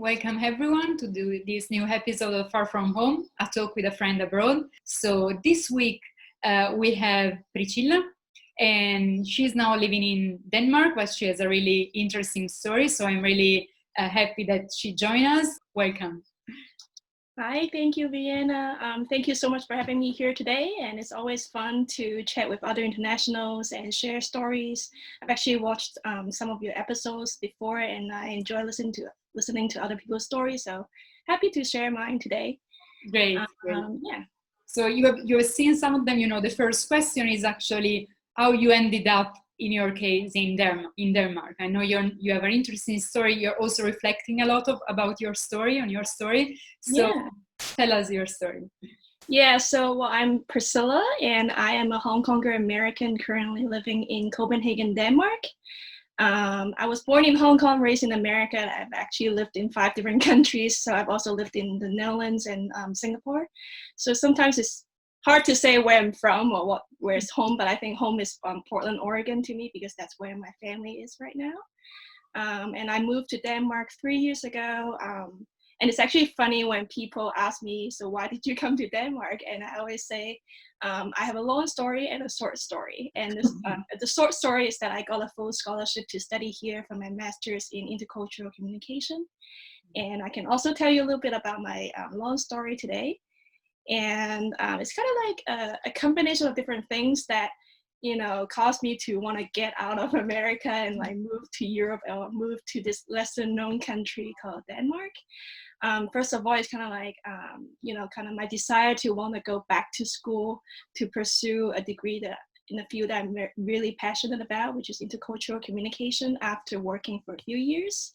Welcome everyone to do this new episode of Far From Home, a talk with a friend abroad. So this week we have Pricilla, and she's now living in Denmark, but she has a really interesting story. So I'm really happy that she joined us. Welcome. Hi, thank you, Vienna. Thank you so much for having me here today. And it's always fun to chat with other internationals and share stories. I've actually watched some of your episodes before, and I enjoy listening to other people's stories. So happy to share mine today. Great. Yeah. So you have seen some of them. The first question is actually how you ended up, in your case, in Denmark. I know you have an interesting story. You're also reflecting a lot about your story. So yeah. Tell us your story. Yeah, so I'm Pricilla, and I am a Hongkonger-American currently living in Copenhagen, Denmark. I was born in Hong Kong, raised in America. I've actually lived in 5 different countries. So I've also lived in the Netherlands and Singapore. So sometimes it's hard to say where I'm from or where's home, but I think home is Portland, Oregon to me, because that's where my family is right now. And I moved to Denmark 3 years ago. And it's actually funny when people ask me, so why did you come to Denmark? And I always say, I have a long story and a short story. And the short story is that I got a full scholarship to study here for my master's in intercultural communication. And I can also tell you a little bit about my long story today. And it's kind of like a combination of different things that, caused me to want to get out of America and like move to Europe or move to this lesser known country called Denmark. First of all, it's kind of like, kind of my desire to want to go back to school to pursue a degree that in a field that I'm really passionate about, which is intercultural communication, after working for a few years.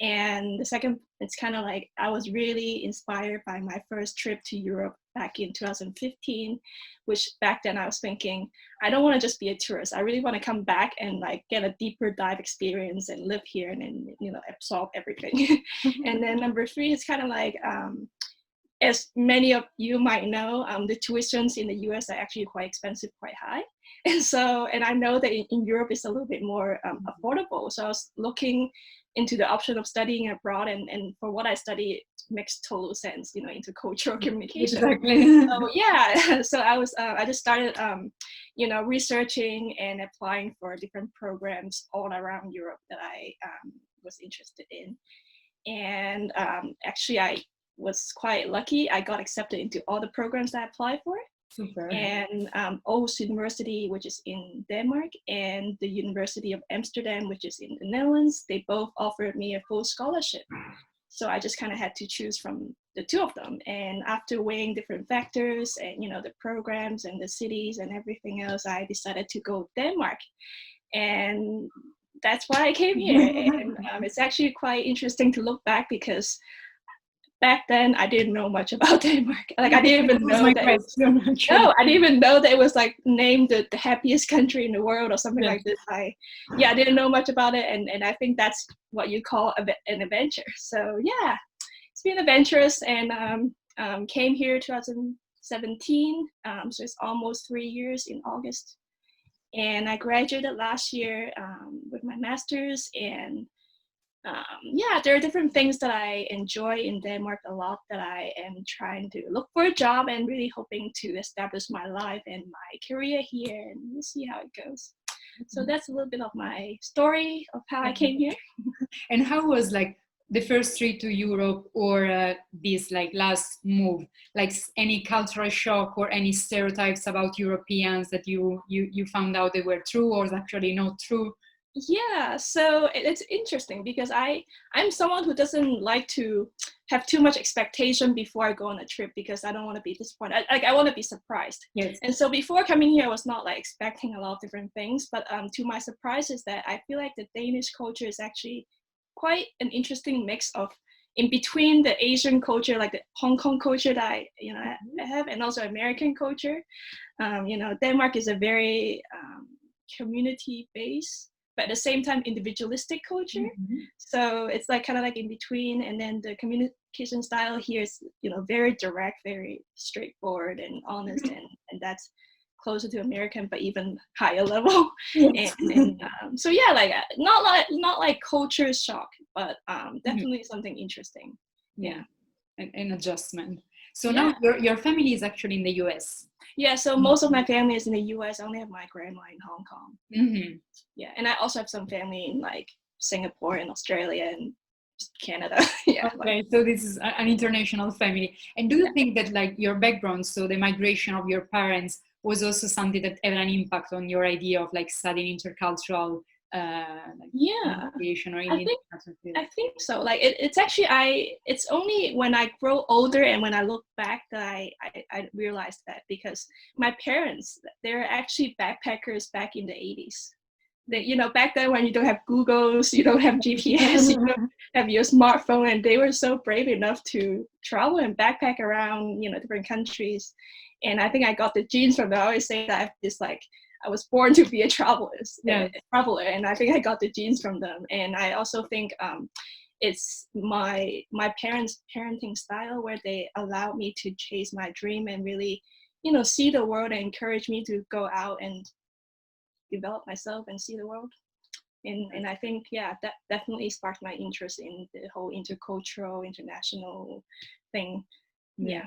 And the second, it's kind of like I was really inspired by my first trip to Europe back in 2015, which back then I was thinking, I don't want to just be a tourist. I really want to come back and like get a deeper dive experience and live here and then, absorb everything. And then number 3 is kind of like, as many of you might know, the tuitions in the US are actually quite expensive, quite high. And I know that in Europe it's a little bit more affordable. So I was looking into the option of studying abroad, and for what I study, it makes total sense, intercultural communication. Exactly. So yeah, so I just started, researching and applying for different programs all around Europe that I was interested in. And actually, I was quite lucky. I got accepted into all the programs that I applied for. Super. And Aarhus University, which is in Denmark, and the University of Amsterdam, which is in the Netherlands, they both offered me a full scholarship. So I just kind of had to choose from the 2 of them. And after weighing different factors and, the programs and the cities and everything else, I decided to go to Denmark. And that's why I came here. And it's actually quite interesting to look back, because back then I didn't know much about Denmark. Like I didn't even know that I didn't even know that it was like named the happiest country in the world or something like this. I didn't know much about it, and I think that's what you call an adventure. So yeah, it's been adventurous, and came here 2017. So it's almost 3 years in August, and I graduated last year with my master's. And there are different things that I enjoy in Denmark a lot, that I am trying to look for a job and really hoping to establish my life and my career here, and we'll see how it goes. So that's a little bit of my story of how I came here. And how was like the first trip to Europe, or this like last move? Like any cultural shock or any stereotypes about Europeans that you found out they were true or actually not true? Yeah, so it's interesting, because I'm someone who doesn't like to have too much expectation before I go on a trip, because I don't want to be disappointed. I want to be surprised. Yes. And so before coming here, I was not like expecting a lot of different things, but to my surprise is that I feel like the Danish culture is actually quite an interesting mix of in between the Asian culture, like the Hong Kong culture that I have, and also American culture. Denmark is a very community-based, but at the same time individualistic culture. So it's like kind of like in between. And then the communication style here is very direct, very straightforward and honest, and that's closer to American, but even higher level. Yes. So yeah, like not like culture shock, but definitely something interesting. Yeah, an adjustment. So Yeah. now your family is actually in the US. Yeah, so most of my family is in the US. I only have my grandma in Hong Kong. Mm-hmm. Yeah, and I also have some family in like Singapore and Australia and Canada. Yeah. Okay, so this is an international family. And do you think that like your background, so the migration of your parents, was also something that had an impact on your idea of like studying intercultural like Yeah, education or I in think international field? I think so. Like it's actually it's only when I grow older and when I look back that I realized that, because my parents, they're actually backpackers back in the 80s. That, you know, back then when you don't have Googles, you don't have GPS, you don't have your smartphone, and they were so brave enough to travel and backpack around, you know, different countries. And I think I got the genes from them. I always say that I have this like, I was born to be a traveler, and I think I got the genes from them. And I also think it's my parents' parenting style, where they allowed me to chase my dream and really, you know, see the world and encourage me to go out and develop myself and see the world. And I think, yeah, that definitely sparked my interest in the whole intercultural, international thing. Yeah.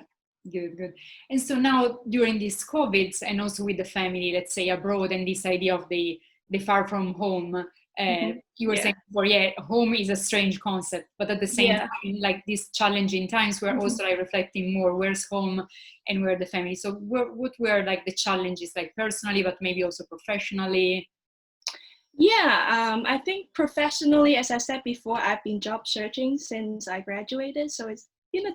Good. And so now during these COVIDs and also with the family, let's say abroad, and this idea of the far from home, you were saying before, home is a strange concept, but at the same time, like these challenging times, we're also like reflecting more, where's home and where the family. So what were like the challenges, like personally, but maybe also professionally? Yeah, I think professionally, as I said before, I've been job searching since I graduated. So it's been a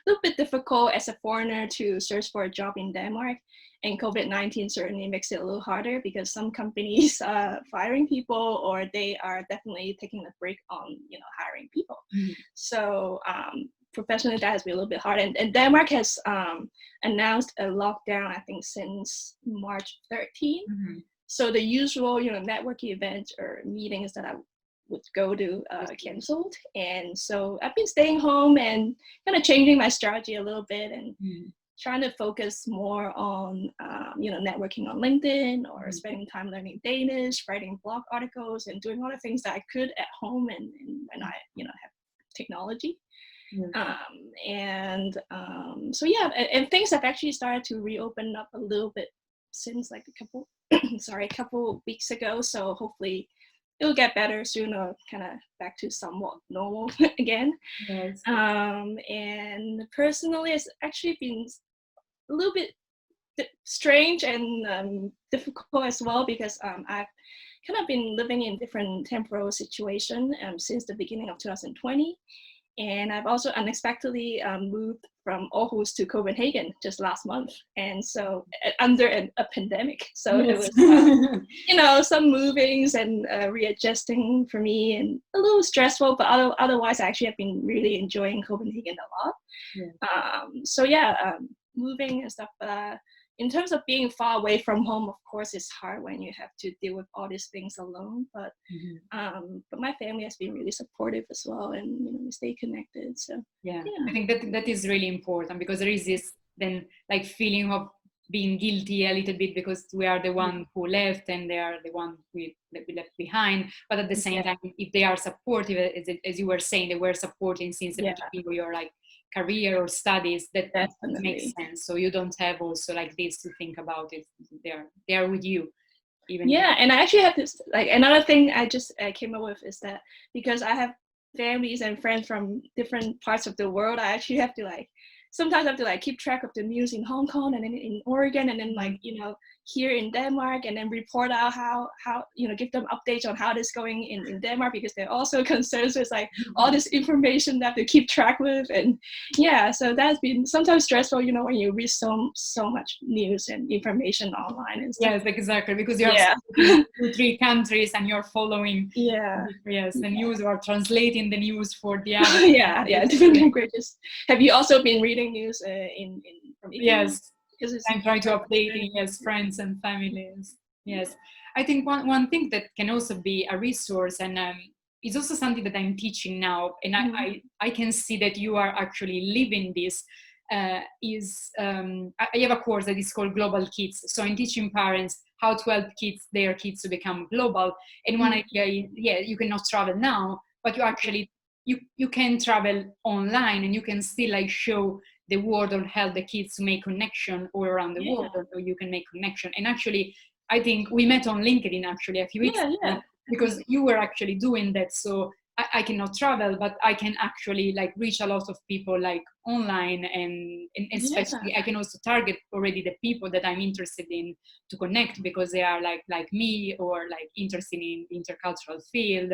little bit difficult as a foreigner to search for a job in Denmark. And COVID-19 certainly makes it a little harder, because some companies are firing people, or they are definitely taking a break on, you know, hiring people. So professionally, that has been a little bit hard. And Denmark has announced a lockdown, I think, since March 13th. So the usual, you know, networking events or meetings that I would go to canceled. And so I've been staying home and kind of changing my strategy a little bit, and trying to focus more on, you know, networking on LinkedIn, or spending time learning Danish, writing blog articles, and doing all the things that I could at home and when I, you know, have technology. So yeah, and things have actually started to reopen up a little bit since like a couple weeks ago. So hopefully it'll get better soon, or kind of back to somewhat normal again. And personally, it's actually been a little bit strange and difficult as well, because I've kind of been living in different temporal situations since the beginning of 2020. And I've also unexpectedly moved from Aarhus to Copenhagen just last month. And so under a pandemic. So it was, you know, some movings and readjusting for me, and a little stressful, but otherwise I actually have been really enjoying Copenhagen a lot. So yeah, moving and stuff. In terms of being far away from home, of course, it's hard when you have to deal with all these things alone. But my family has been really supportive as well, and you know, we stay connected. So yeah. I think that is really important, because there is this then like feeling of being guilty a little bit, because we are the one who left and they are the one we left behind. But at the same time, if they are supportive, as you were saying, they were supporting since the beginning of your like career or studies, that makes sense. So you don't have also like this to think about it. They are with you. Even and I actually have this, like, another thing I just came up with is that, because I have families and friends from different parts of the world, I actually have to sometimes I have to keep track of the news in Hong Kong and then in Oregon, and then you know, here in Denmark, and then report out how you know, give them updates on how it's going in Denmark, because they're also concerned with all this information they have to keep track with. And so that's been sometimes stressful, you know, when you read so much news and information online and stuff. Yes, exactly, because you're in 2-3 countries and you're following the news, or translating the news for the other different languages. Have you also been reading news in from Italy? Yes, I'm trying to update friends and families. Yes, I think one thing that can also be a resource, and it's also something that I'm teaching now, and I can see that you are actually living this. is I have a course that is called Global Kids. So in teaching parents how to help their kids to become global. And one idea is, yeah, you cannot travel now, but you can travel online, and you can still like show the world or help the kids to make connection all around the world, or you can make connection. And actually, I think we met on LinkedIn actually a few weeks ago, because you were actually doing that. So I cannot travel, but I can actually like reach a lot of people like online, and especially I can also target already the people that I'm interested in to connect, because they are like me, or like interested in the intercultural field.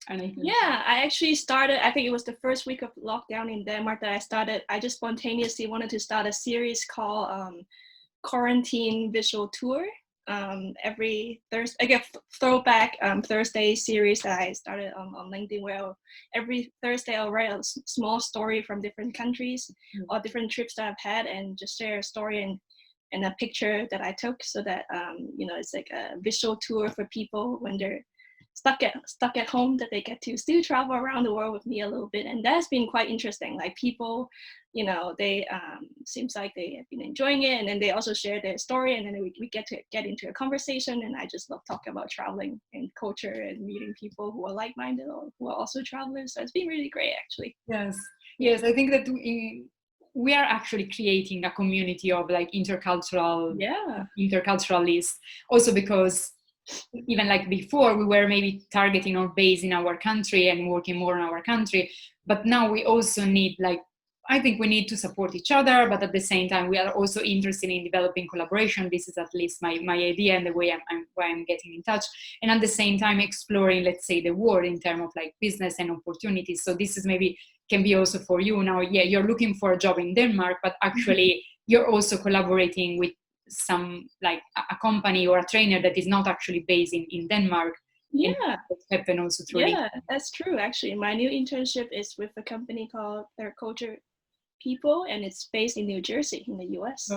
And I actually started, I think it was the first week of lockdown in Denmark that I just spontaneously wanted to start a series called Quarantine Visual Tour. Every Thursday, I get throwback Thursday series that I started on LinkedIn, where every Thursday I'll write a small story from different countries or different trips that I've had, and just share a story and a picture that I took, so that it's like a visual tour for people when they're stuck at home, that they get to still travel around the world with me a little bit. And that's been quite interesting. Like people, they seems like they have been enjoying it, and then they also share their story, and then we get into a conversation. And I just love talking about traveling and culture and meeting people who are like-minded or who are also travelers. So it's been really great, actually. Yes, I think that we are actually creating a community of like interculturalists, also because even like before, we were maybe targeting or based in our country and working more in our country, but now we also need I think we need to support each other, but at the same time we are also interested in developing collaboration. This is at least my idea, and the way I'm getting in touch, and at the same time exploring, let's say, the world in terms of like business and opportunities. So this is maybe can be also for you now. Yeah, you're looking for a job in Denmark, but actually you're also collaborating with some like a company or a trainer that is not actually based in Denmark. Happen also through LinkedIn. That's true. Actually, my new internship is with a company called Their Culture People, and it's based in New Jersey in the US.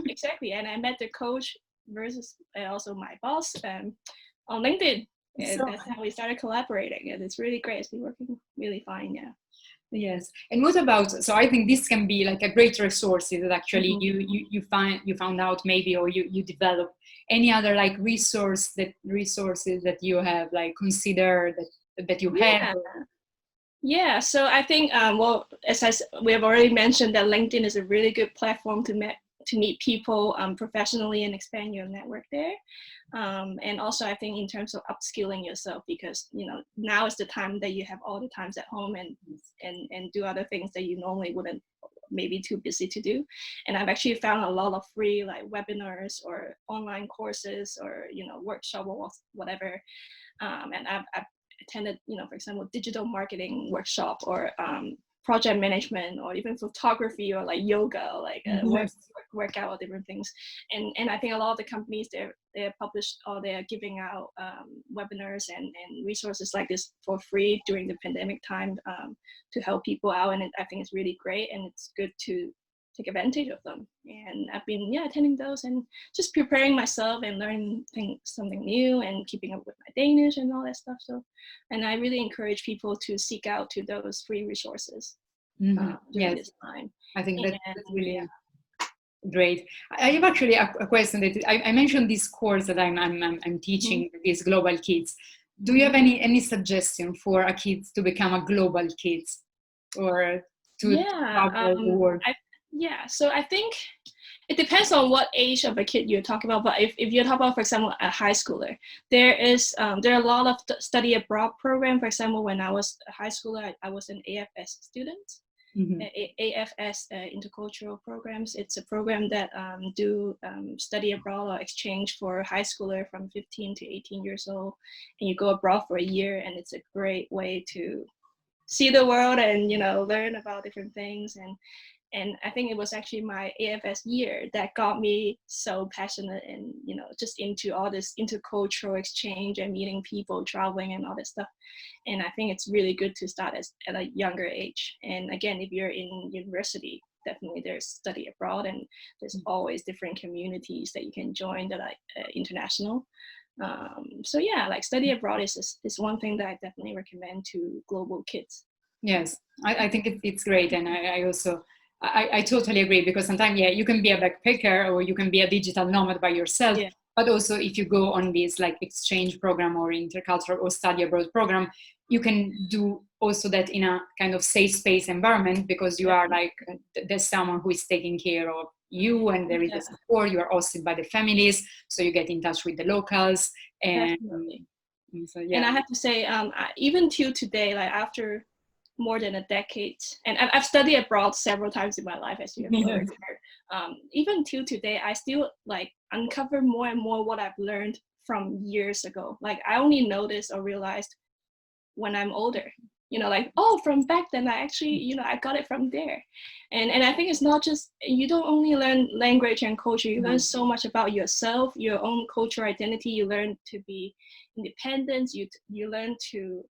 Exactly, and I met the coach versus also my boss on LinkedIn, and that's how we started collaborating, and it's really great. It's been working really fine. Yes. And what about, so I think this can be like a great resource that actually you found out maybe, or you develop any other like resources that you have like considered that you have. So I think we have already mentioned that LinkedIn is a really good platform to meet people professionally and expand your network there. And also I think in terms of upskilling yourself, because now is the time that you have all the times at home and do other things that you normally wouldn't, maybe too busy to do. And I've actually found a lot of free like webinars or online courses or workshop or whatever. And I've attended, for example, digital marketing workshop or project management, or even photography, or like yoga, or like workout, or different things. And I think a lot of the companies they're published, or they're giving out webinars and resources like this for free during the pandemic time to help people out. And I think it's really great, and it's good to take advantage of them. And I've been attending those and just preparing myself and learning something new and keeping up with my Danish and all that stuff. So, and I really encourage people to seek out to those free resources during this time. I think that's really great. I have actually a question that I mentioned this course that I'm teaching these global kids. Do you have any suggestion for a kid to become a global kid, or to travel the world? So I think it depends on what age of a kid you're talking about. But if you're talking about, for example, a high schooler, there are a lot of study abroad program. For example, when I was a high schooler, I was an AFS student. AFS intercultural programs. It's a program that do study abroad or exchange for a high schooler from 15 to 18 years old, and you go abroad for a year, and it's a great way to see the world and learn about different things. And I think it was actually my AFS year that got me so passionate and, just into all this intercultural exchange and meeting people, traveling and all that stuff. And I think it's really good to start at a younger age. And again, if you're in university, definitely there's study abroad, and there's always different communities that you can join that are international. So like study abroad is one thing that I definitely recommend to global kids. Yes, I think it's great, and I also I totally agree, because sometimes, yeah, you can be a backpacker or you can be a digital nomad by yourself, Yeah, but also if you go on this like exchange program or intercultural or study abroad program, you can do also that in a kind of safe space environment, because you are like there's someone who is taking care of you, and there is a yeah, support. You are hosted by the families, so you get in touch with the locals, and definitely. so And yeah. I have to say, even till today, like after more than a decade, and I've studied abroad several times in my life, as you have already heard. Even till today, I still like uncover more and more what I've learned from years ago. Like I only noticed or realized when I'm older. Like, oh, from back then I actually, I got it from there. And I think it's not just, you don't only learn language and culture, you learn so much about yourself, your own cultural identity. You learn to be independent. You learn to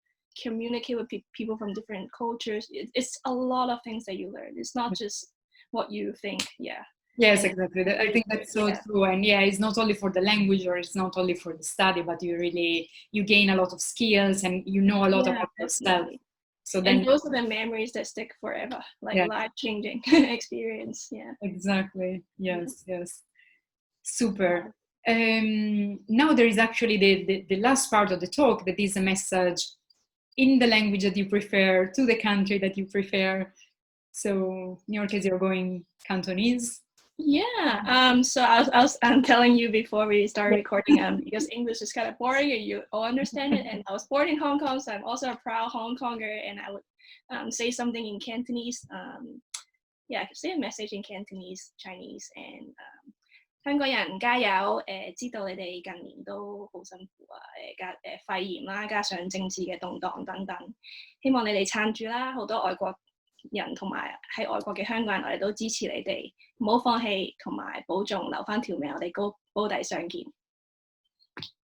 communicate with people from different cultures. It's a lot of things that you learn. It's not just what you think. Yeah. Yes, And exactly. I really think good. that's so Yeah, true. And yeah, it's not only for the language, or it's not only for the study, but you gain a lot of skills, and you know a lot yeah, about yourself. definitely. So And then, those are the memories that stick forever, like yeah, life-changing experience. Yeah. exactly. Yeah. Yes, yes. Super. Now there is actually the last part of the talk, that is a message in the language that you prefer, to the country that you prefer. So in your case, you're going Cantonese. Yeah. So I'm telling you before we start recording, because English is kind of boring and you all understand it. And I was born in Hong Kong, so I'm also a proud Hong Konger. And I would say something in Cantonese. Yeah, I could say a message in Cantonese, Chinese, and 香港人加油！知道你哋近年都好辛苦啊，肺炎啦，加上政治嘅動盪等等，希望你哋撐住啦！好多外國人同埋喺外國嘅香港人，我哋都支持你哋，唔好放棄，同埋保重，留翻條命，我哋高低相見，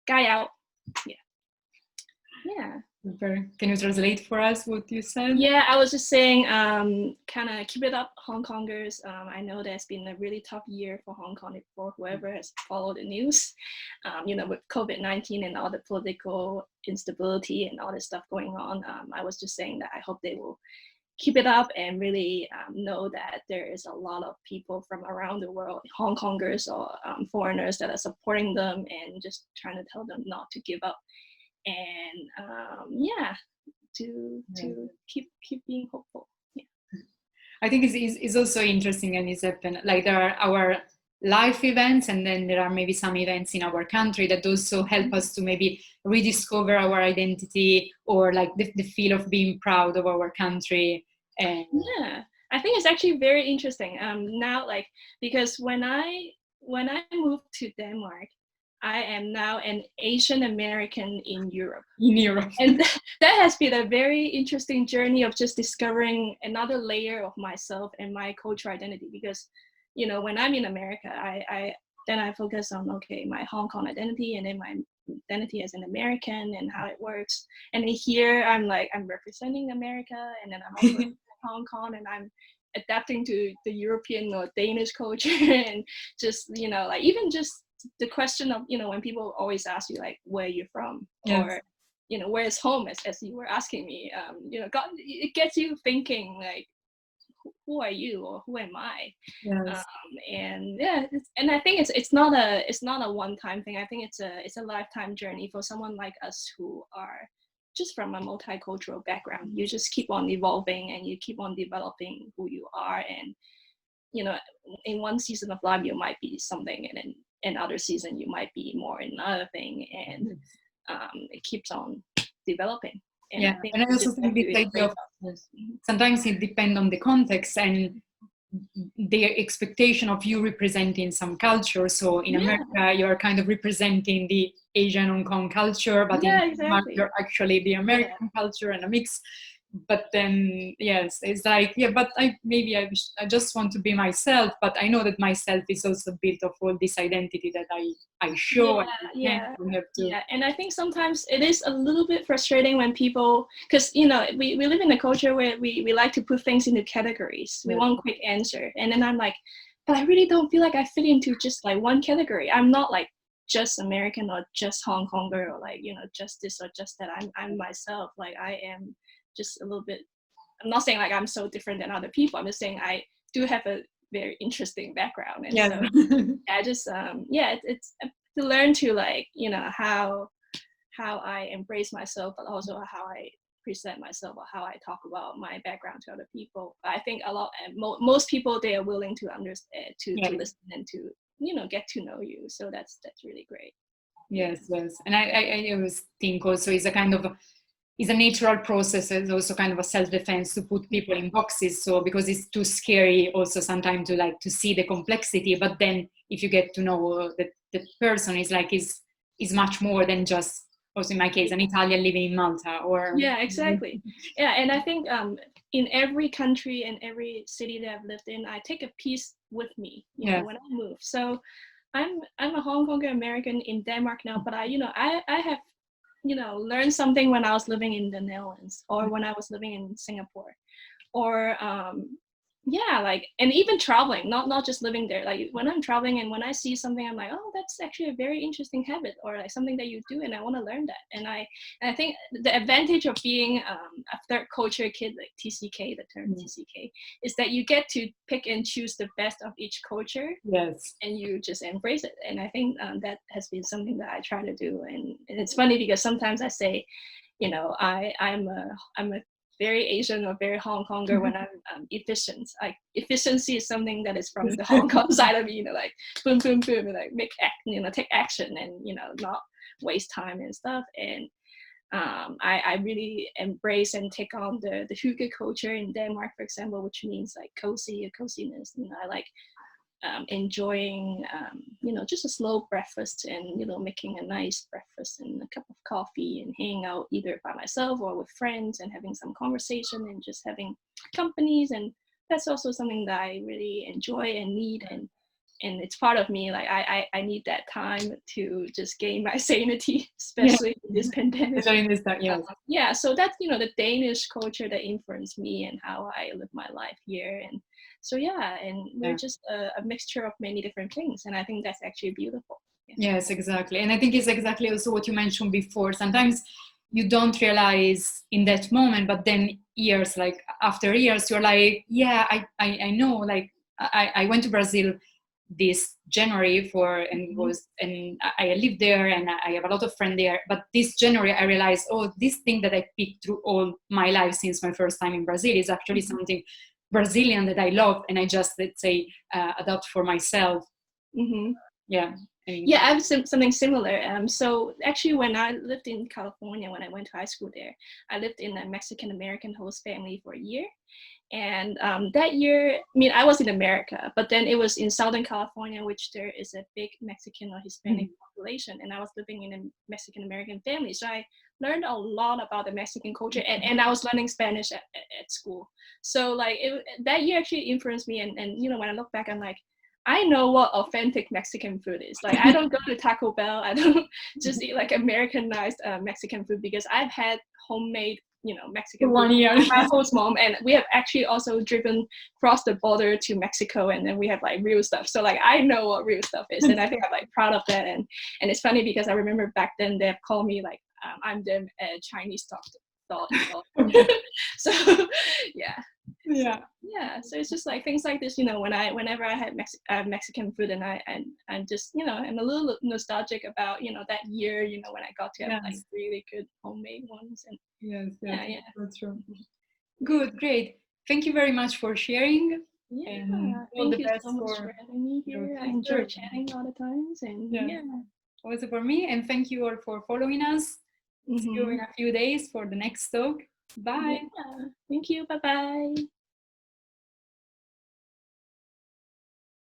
加油 ！Yeah. Super. Can you translate for us what you said? Yeah, I was just saying, kind of keep it up, Hong Kongers. I know there's been a really tough year for Hong Kong, for whoever has followed the news, with COVID-19 and all the political instability and all this stuff going on. I was just saying that I hope they will keep it up and really know that there is a lot of people from around the world, Hong Kongers or foreigners, that are supporting them and just trying to tell them not to give up. And yeah, to keep being hopeful. Yeah. I think it's also interesting, and it's happen like there are our life events, and then there are maybe some events in our country that also help us to maybe rediscover our identity, or like the feel of being proud of our country. And Yeah, I think it's actually very interesting. Now, like, because when I moved to Denmark, I am now an Asian American in Europe. in Europe, And that has been a very interesting journey of just discovering another layer of myself and my cultural identity. Because, when I'm in America, I focus on, okay, my Hong Kong identity, and then my identity as an American and how it works. And then here I'm representing America, and then I'm also in Hong Kong, and I'm adapting to the European or Danish culture, and just, like even just the question of, when people always ask you like, where you're from, yes. or where's home, as you were asking me, God, it gets you thinking like, who are you, or who am I? Yes. And yeah, and I think it's not a one-time thing. I think it's a lifetime journey for someone like us who are just from a multicultural background. You just keep on evolving and you keep on developing who you are, and in one season of life you might be something, and then in other season you might be more in another thing, and it keeps on developing. And Yeah, and I also think this idea of sometimes it depends on the context and the expectation of you representing some culture. So in America, you're kind of representing the Asian Hong Kong culture, but in Denmark, you're actually the American culture and a mix. But then, yes, it's like, yeah, but I just want to be myself, but I know that myself is also built of all this identity that I show. Yeah. And I think sometimes it is a little bit frustrating when people, because we live in a culture where we like to put things into categories. We want quick answer, and then I'm like, but I really don't feel like I fit into just like one category. I'm not like just American or just Hong Konger, or like just this or just that. I'm myself. Like I am just a little bit I'm not saying like I'm so different than other people. I'm just saying I do have a very interesting background, and so I just it's to learn to like how I embrace myself, but also how I present myself or how I talk about my background to other people. I think a lot, most people, they are willing to understand, to listen and to get to know you. So that's really great. Yes. And I always think also it's a natural process. It's also kind of a self-defense to put people in boxes. So because it's too scary also sometimes to see the complexity, but then if you get to know that the person is much more than just, also in my case, an Italian living in Malta or. Yeah, exactly. Yeah, and I think in every country and every city that I've lived in, I take a piece with me, when I move. So I'm a Hongkonger-American in Denmark now, but I have learned something when I was living in the Netherlands or when I was living in Singapore, or like, and even traveling, not just living there. Like when I'm traveling and when I see something, I'm like, oh, that's actually a very interesting habit, or like something that you do, and I want to learn that. And I think the advantage of being a third culture kid, like TCK, the term TCK, is that you get to pick and choose the best of each culture. Yes. And you just embrace it. And I think that has been something that I try to do. And it's funny because sometimes I say, I'm a very Asian or very Hong Konger when I'm efficient. Like efficiency is something that is from the Hong Kong side of me, like boom, boom, boom, and like take action and not waste time and stuff. And I really embrace and take on the hygge culture in Denmark, for example, which means like coziness. I like enjoying just a slow breakfast and making a nice breakfast and a cup of coffee and hanging out either by myself or with friends and having some conversation and just having companies. And that's also something that I really enjoy and need, and it's part of me. Like I need that time to just gain my sanity, especially in this pandemic. So that's the Danish culture that influenced me and how I live my life here. And so and we're just a mixture of many different things, and I think that's actually beautiful. Yes, exactly. And I think it's exactly also what you mentioned before. Sometimes you don't realize in that moment, but then after years you're like, I know, like I went to Brazil this January and I lived there and I have a lot of friends there, but this January I realized, this thing that I picked through all my life since my first time in Brazil is actually something Brazilian that I love, and I just, let's say, adopt for myself. I have something similar. So actually, when I lived in California, when I went to high school there, I lived in a Mexican-American host family for a year. And that year, I was in America, but then it was in Southern California, which there is a big Mexican or Hispanic population. And I was living in a Mexican-American family. So I learned a lot about the Mexican culture, and I was learning Spanish at school. So like that year actually influenced me. And when I look back, I'm like, I know what authentic Mexican food is. Like, I don't go to Taco Bell. I don't just eat like Americanized Mexican food, because I've had homemade, Mexican food with my host mom, and we have actually also driven across the border to Mexico, and then we have like real stuff. So like I know what real stuff is, and I think I'm like proud of that. And it's funny because I remember back then they've called me like I'm the Chinese thought. So so it's just like things like this, whenever I had Mexican food, and I'm just I'm a little nostalgic about that year, when I got to have like really good homemade ones. And that's true. Good, great. Thank you very much for sharing. And thank you so much for having me here. I enjoy chatting all the times, and also for me. And thank you all for following us. See you in a few days for the next talk. Bye. Thank you. Bye-bye.